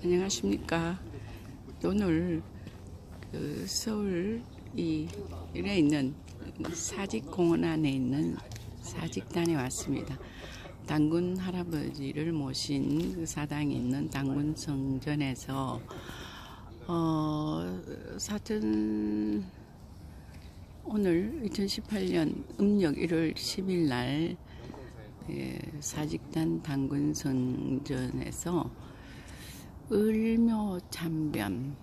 안녕하십니까. 오늘 서울 일에 있는 사직공원 안에 있는 사직단에 왔습니다. 당군 할아버지를 모신 그 사당이 있는 당군 성전에서 오늘 2018년 음력 1월 10일 날 사직단 당군 성전에서 을묘참변,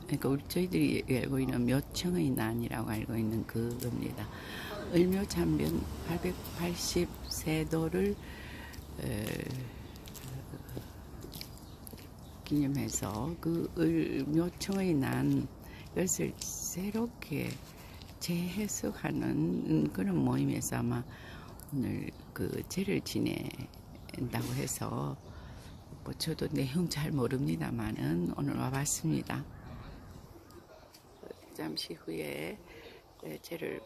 그러니까 저희들이 알고 있는 묘청의 난이라고 알고 있는 그겁니다. 을묘참변 883도를 기념해서 그 묘청의 난 것을 새롭게 재해석하는 그런 모임에서 아마 오늘 그 제를 지낸다고 해서 저도 내용 잘 모릅니다만은 오늘 와봤습니다. 잠시 후에 제를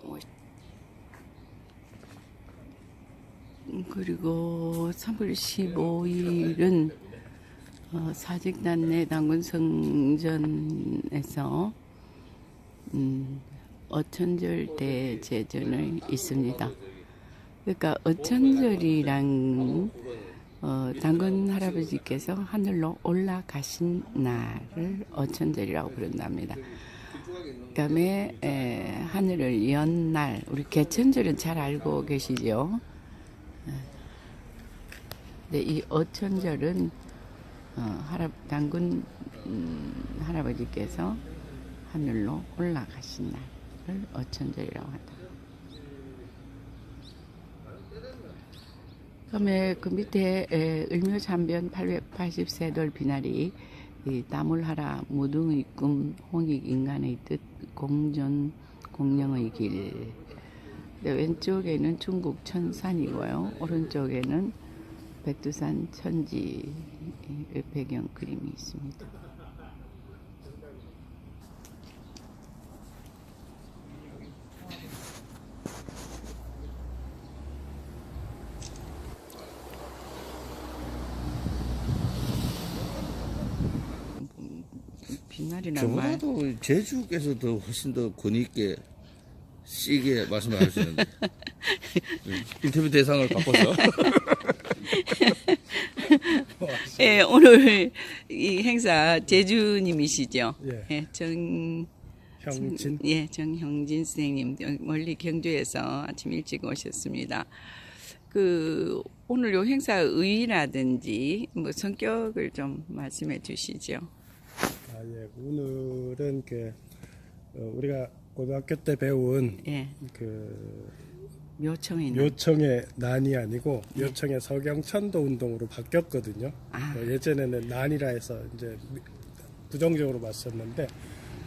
그리고 3월 15일은 사직단 내 당군 성전에서 어천절 대제전이 있습니다. 그러니까 어천절이란 당군 할아버지께서 하늘로 올라가신 날을 어천절이라고 부른답니다. 그 다음에 하늘을 연 날, 우리 개천절은 잘 알고 계시죠? 네, 이 어천절은 당군 할아버지께서 하늘로 올라가신 날을 어천절이라고 한다. 그다음에 그 밑에 을묘참변 883돌 비나리 나물하라 무등의 꿈 홍익 인간의 뜻 공전 공령의 길. 왼쪽에는 중국 천산이고요, 오른쪽에는 백두산 천지 배경 그림이 있습니다. 저보다도 제주께서 더 훨씬 더 권위 있게 시게 말씀을 하시는데 인터뷰 대상을 바꿔서 예, 오늘 이 행사 제주님이시죠? 예. 예, 정형진 선생님 멀리 경주에서 아침 일찍 오셨습니다. 오늘 요 행사 의의라든지 뭐 성격을 좀 말씀해 주시죠. 예. 오늘은 우리가 고등학교 때 배운 묘청의 난이 아니고 묘청의 서경천도 운동으로 바뀌었거든요. 예전에는 난이라 해서 이제 부정적으로 봤었는데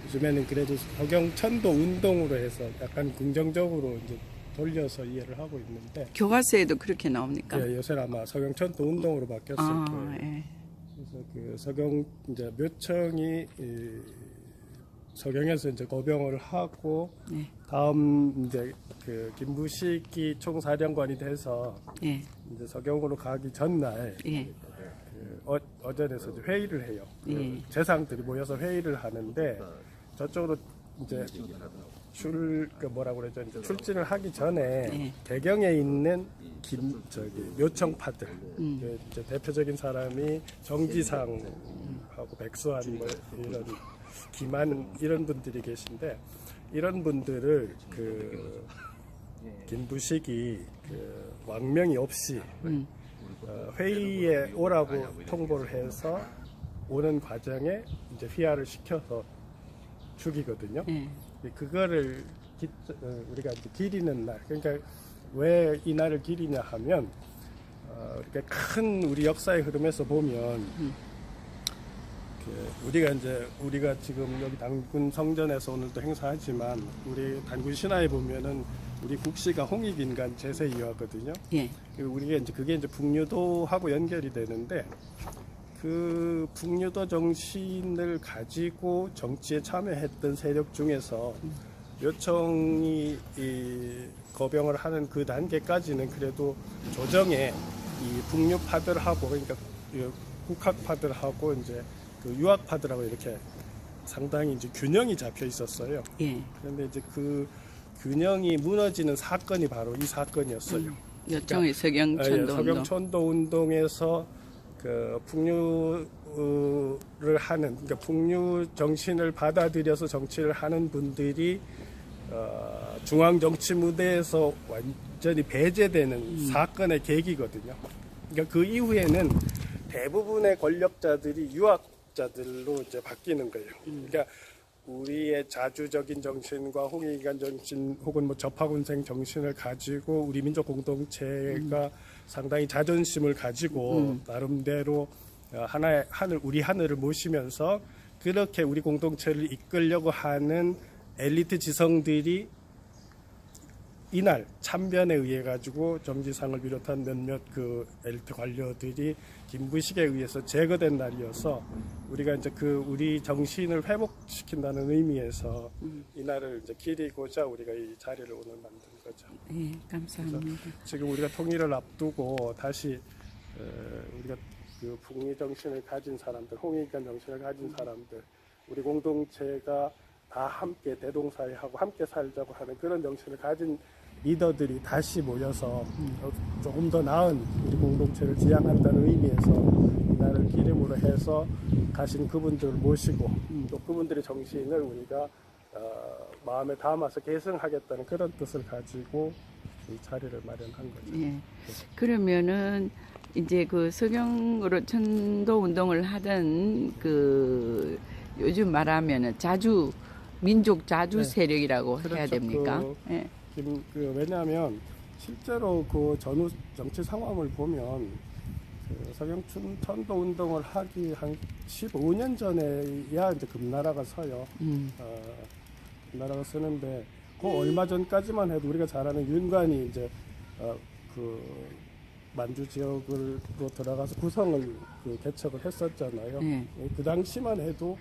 요즘에는 그래도 서경천도 운동으로 해서 약간 긍정적으로 이제 돌려서 이해를 하고 있는데, 교과서에도 그렇게 나옵니까? 예, 요새 아마 서경천도 운동으로 바뀌었을 거예요. 예. 그래서 이제 묘청이 서경에서 이제 거병을 하고 다음 이제 김부식이 총사령관이 돼서 이제 서경으로 가기 전날 어전에서 이제 회의를 해요. 재상들이 모여서 회의를 하는데 저쪽으로 이제 출진을 하기 전에 개경에 있는 묘청파들, 이제 대표적인 사람이 정지상하고 백수한 이런 기만 이런 분들이 계신데, 이런 분들을 김부식이 왕명이 없이 회의에 오라고 통보를 해서 오는 과정에 이제 휘하를 시켜서 죽이거든요. 그거를 우리가 이제 기리는 날, 그러니까 왜 이 날을 기리냐 하면 이렇게 큰 우리 역사의 흐름에서 보면 우리가 지금 여기 당군 성전에서 오늘도 행사하지만 우리 당군 신화에 보면은 우리 국시가 홍익인간 제세이화거든요. 그게 이제 북유도하고 연결이 되는데, 그 북유도 정신을 가지고 정치에 참여했던 세력 중에서 묘청이 거병을 하는 그 단계까지는 그래도 조정에 이 북유파들하고, 그러니까 국학파들하고 이제 그 유학파들하고 이렇게 상당히 이제 균형이 잡혀 있었어요. 예. 그런데 이제 그 균형이 무너지는 사건이 바로 이 사건이었어요. 요청의 서경천도 운동. 서경천도 운동에서 그 풍류를 하는, 그러니까 풍류 정신을 받아들여서 정치를 하는 분들이 중앙 정치 무대에서 완전히 배제되는 사건의 계기거든요. 그러니까 그 이후에는 대부분의 권력자들이 유학자들로 이제 바뀌는 거예요. 그러니까 우리의 자주적인 정신과 홍익인간 정신 혹은 뭐 접하군생 정신을 가지고 우리 민족 공동체가 상당히 자존심을 가지고 나름대로 하나의 우리 하늘을 모시면서 그렇게 우리 공동체를 이끌려고 하는 엘리트 지성들이 이날 참변에 의해 가지고 정지상을 비롯한 몇몇 그 엘리트 관료들이 김부식에 의해서 제거된 날이어서 우리가 이제 그 우리 정신을 회복시킨다는 의미에서 이날을 이제 기리고자 우리가 이 자리를 오늘 만든 거죠. 예, 감사합니다. 지금 우리가 통일을 앞두고 다시 우리가 그 북미 정신을 가진 사람들, 홍익인간 정신을 가진 사람들, 우리 공동체가 다 함께 대동사회하고 함께 살자고 하는 그런 정신을 가진 리더들이 다시 모여서 조금 더 나은 우리 공동체를 지향한다는 의미에서 이날을 기름으로 해서 가신 그분들을 모시고 또 그분들의 정신을 우리가 마음에 담아서 계승하겠다는 그런 뜻을 가지고 이 자리를 마련한 거죠. 예. 그러면은 이제 그 서경으로 천도 운동을 하던 그 요즘 말하면은 민족 자주 네. 세력이라고 그렇죠. 해야 됩니까? 예. 왜냐하면 실제로 그 전후 정치 상황을 보면 그 서경천도 운동을 하기 한 15년 전에야 이제 금나라가 서요. 금나라가 서는데 그 얼마 전까지만 해도 우리가 잘 아는 윤관이 이제 그 만주 지역으로 들어가서 구성을 개척을 했었잖아요. 그 당시만 해도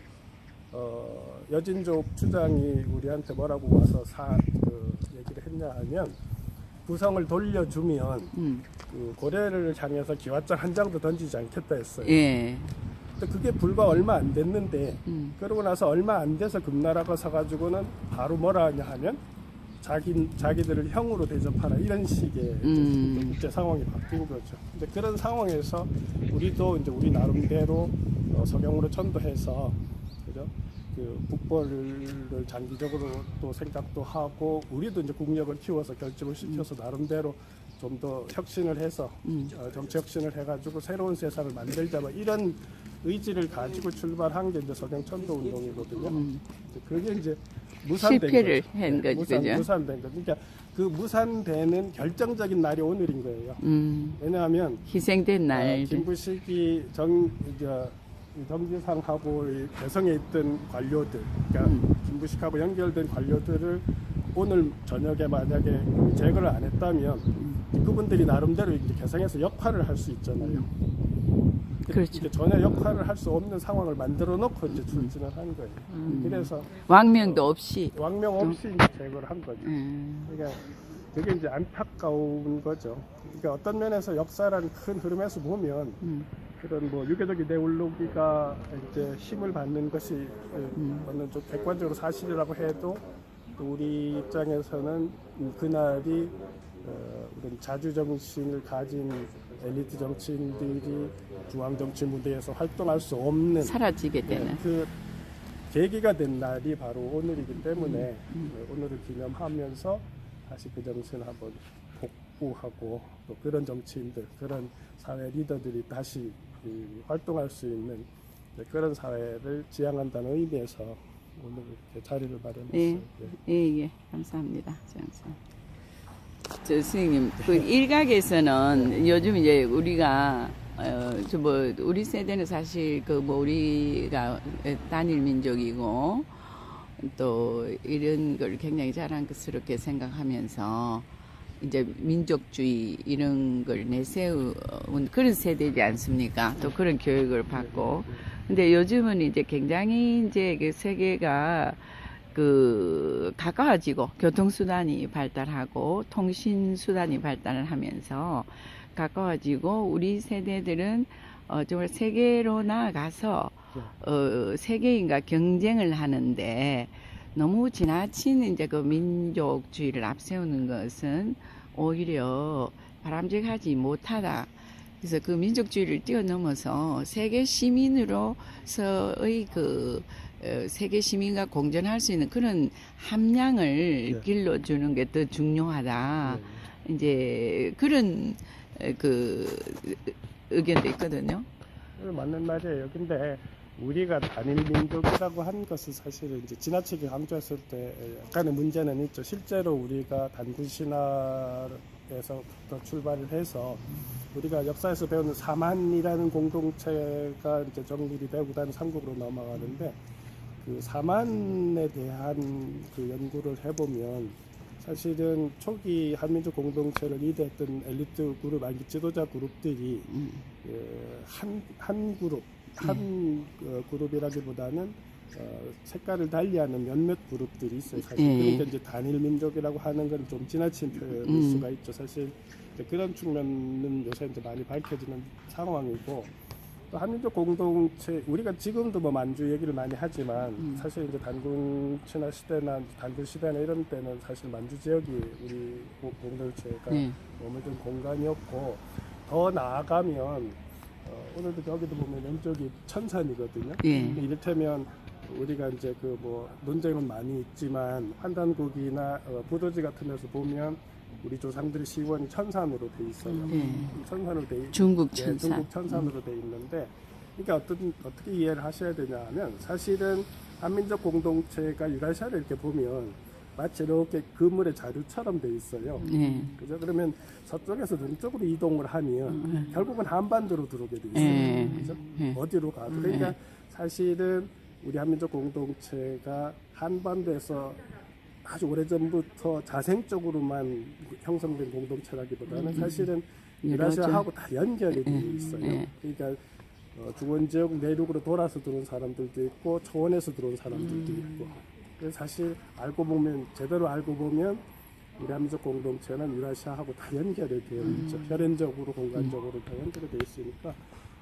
여진족 주장이 우리한테 뭐라고 와서 얘기를 했냐 하면 구성을 돌려주면 그 고려를 향해서 기와장 한 장도 던지지 않겠다 했어요. 예. 근데 그게 불과 얼마 안 됐는데 그러고 나서 얼마 안 돼서 금나라가 서가지고는 바로 뭐라 하냐 하면 자기들을 형으로 대접하라 이런 식의 국제 상황이 바뀐 거죠. 이제 그런 상황에서 우리도 이제 우리 나름대로 서경으로 천도해서 그죠? 그 국보를 장기적으로 또 생각도 하고 우리도 이제 국력을 키워서 결집을 시켜서 나름대로 좀 더 혁신을 해서 정치 혁신을 해가지고 새로운 세상을 만들자 뭐 이런 의지를 가지고 출발한 게 이제 서경천도 운동이거든요. 그게 이제 무산된 실패를 거죠. 한 거죠, 그죠? 무산된 거죠. 그러니까 그 무산되는 결정적인 날이 오늘인 거예요. 왜냐하면 희생된 날. 김부식이 정지상하고 대성에 있던 관료들, 그러니까 김부식하고 연결된 관료들을 오늘 저녁에 만약에 제거를 안 했다면 그분들이 나름대로 이제 개성에서 역할을 할 수 있잖아요. 그렇죠. 전혀 역할을 할 수 없는 상황을 만들어 놓고 이제 출진을 한 거예요. 그래서 왕명도 없이. 왕명 없이 이제 제거를 한 거죠. 그러니까 그게 이제 안타까운 거죠. 그러니까 어떤 면에서 역사라는 큰 흐름에서 보면 그런 뭐 유교적 이데올로기가 이제 힘을 받는 것이 어느 좀 객관적으로 사실이라고 해도 또 우리 입장에서는 그날이 이런 자주 정신을 가진 엘리트 정치인들이 중앙 정치 무대에서 활동할 수 없는 사라지게 되는 그 계기가 된 날이 바로 오늘이기 때문에 오늘을 기념하면서 다시 그 정신을 한번 복구하고 또 그런 정치인들, 그런 사회 리더들이 다시 활동할 수 있는 그런 사회를 지향한다는 의미에서 오늘 이렇게 자리를 마련했어요. 예, 감사합니다. 선생님, 그 일각에서는 요즘 이제 우리가 우리 세대는 사실 우리가 단일 민족이고 또 이런 걸 굉장히 자랑스럽게 생각하면서 이제 민족주의 이런 걸 내세운 그런 세대이지 않습니까? 또 그런 교육을 받고. 근데 요즘은 이제 굉장히 이제 그 세계가 가까워지고 교통수단이 발달하고 통신수단이 발달을 하면서 가까워지고 우리 세대들은 정말 세계로 나아가서 세계인과 경쟁을 하는데 너무 지나친 이제 그 민족주의를 앞세우는 것은 오히려 바람직하지 못하다. 그래서 그 민족주의를 뛰어넘어서 세계 시민으로서의 그 세계 시민과 공존할 수 있는 그런 함량을 길러주는 게 더 중요하다. 이제 그런 그 의견도 있거든요. 맞는 말이에요. 근데 우리가 단일 민족이라고 한 것은 사실은 이제 지나치게 강조했을 때 약간의 문제는 있죠. 실제로 우리가 단군 신화에서부터 출발을 해서 우리가 역사에서 배우는 사만이라는 공동체가 이제 정립이 되고 그다음에 삼국으로 넘어가는데 그 사만에 대한 그 연구를 해보면 사실은 초기 한민족 공동체를 리드했던 엘리트 그룹, 아니 지도자 그룹들이 한 그룹, 한 그룹이라기보다는 색깔을 달리하는 몇몇 그룹들이 있어요. 사실 그러니까 이제 단일 민족이라고 하는 건 좀 지나친 표현일 수가 있죠. 사실 그런 측면은 요새 이제 많이 밝혀지는 상황이고. 또 한민족 공동체 우리가 지금도 뭐 만주 얘기를 많이 하지만 사실 이제 단군 신화 시대나 단군 시대나 이런 때는 사실 만주 지역이 우리 공동체가 머물던 공간이었고 더 나아가면 오늘도 여기도 보면 왼쪽이 천산이거든요. 이를테면 우리가 이제 그 뭐 논쟁은 많이 있지만 환단국이나 부도지 같은 데서 보면 우리 조상들의 시원이 천산으로 돼 있어요. 천산으로 돼 중국 천산. 중국 천산으로 돼 있는데, 그러니까 어떻게 이해를 하셔야 되냐하면 사실은 한민족 공동체가 유라시아를 이렇게 보면 마치 이렇게 그물의 자루처럼 돼 있어요. 그죠? 그러면 서쪽에서 동쪽으로 이동을 하면 결국은 한반도로 들어오게 돼 있어요. 그죠? 어디로 가도. 그러니까 사실은 우리 한민족 공동체가 한반도에서 아주 오래전부터 자생적으로만 형성된 공동체라기보다는 사실은 유라시아하고 다 연결이 되어 있어요. 그러니까 중원 지역 내륙으로 돌아서 들어온 사람들도 있고 초원에서 들어온 사람들도 있고. 그래서 사실 알고 보면 제대로 알고 보면 우리 한민족 공동체는 유라시아하고 다 연결이 되어 있죠. 혈연적으로 공간적으로 다 연결이 되어 있으니까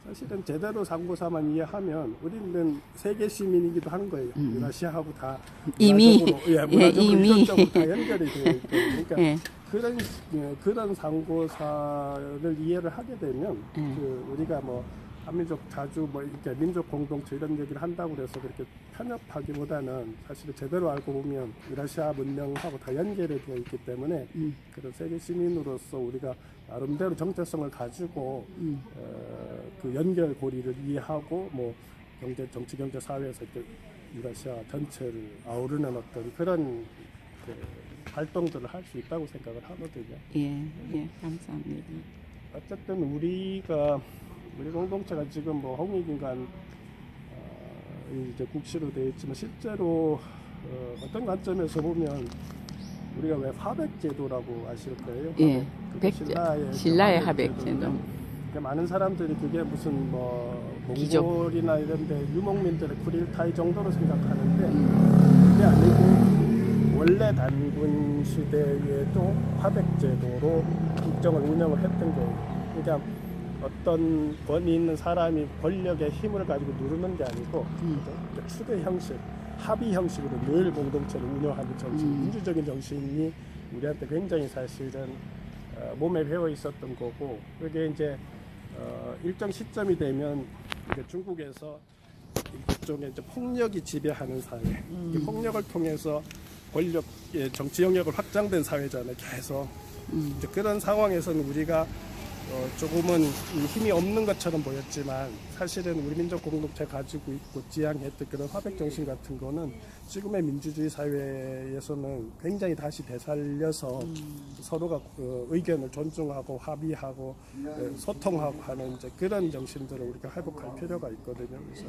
사실은 제대로 상고사만 이해하면 우리는 세계 시민이기도 한 거예요. 유라시아하고 다 이미 문화적으로 다 연결이 되어 있고 그러니까 그런 상고사를 이해를 하게 되면 그 우리가 뭐 한민족 자주 뭐 이렇게 민족 공동체 이런 얘기를 한다고 해서 그렇게 편협하기보다는 사실은 제대로 알고 보면 유라시아 문명하고 다 연결이 되어 있기 때문에 그런 세계 시민으로서 우리가 나름대로 정체성을 가지고 그 연결고리를 이해하고 뭐 정치, 경제, 사회에서 이렇게 유라시아 전체를 아우르는 어떤 그런 그 활동들을 할 수 있다고 생각을 하거든요. 감사합니다. 어쨌든 우리 공동체가 지금 뭐 홍익인간 이제 국시로 되어 있지만 실제로 어떤 관점에서 보면 우리가 왜 화백제도라고 아실 거예요. 신라의 화백제도. 그러니까 많은 사람들이 그게 무슨 뭐 몽골이나 이런데 유목민들의 쿠릴타이 정도로 생각하는데 그게 아니고 원래 단군 시대에도 화백제도로 국정을 운영을 했던 거예요. 그러니까 어떤 권위 있는 사람이 권력의 힘을 가지고 누르는 게 아니고 추대 형식, 합의 형식으로 늘 공동체를 운영하는 정신, 민주적인 정신이 우리한테 굉장히 사실은 몸에 배어 있었던 거고, 그게 이제 일정 시점이 되면 이제 중국에서 일종의 이제 폭력이 지배하는 사회, 폭력을 통해서 권력의 정치 영역을 확장된 사회잖아요. 계속 이제 그런 상황에서는 우리가 조금은 힘이 없는 것처럼 보였지만 사실은 우리 민족 공동체 가지고 있고 지향했던 그런 화백 정신 같은 거는 지금의 민주주의 사회에서는 굉장히 다시 되살려서 서로가 의견을 존중하고 합의하고 소통하고 하는 이제 그런 정신들을 우리가 회복할 필요가 있거든요. 그래서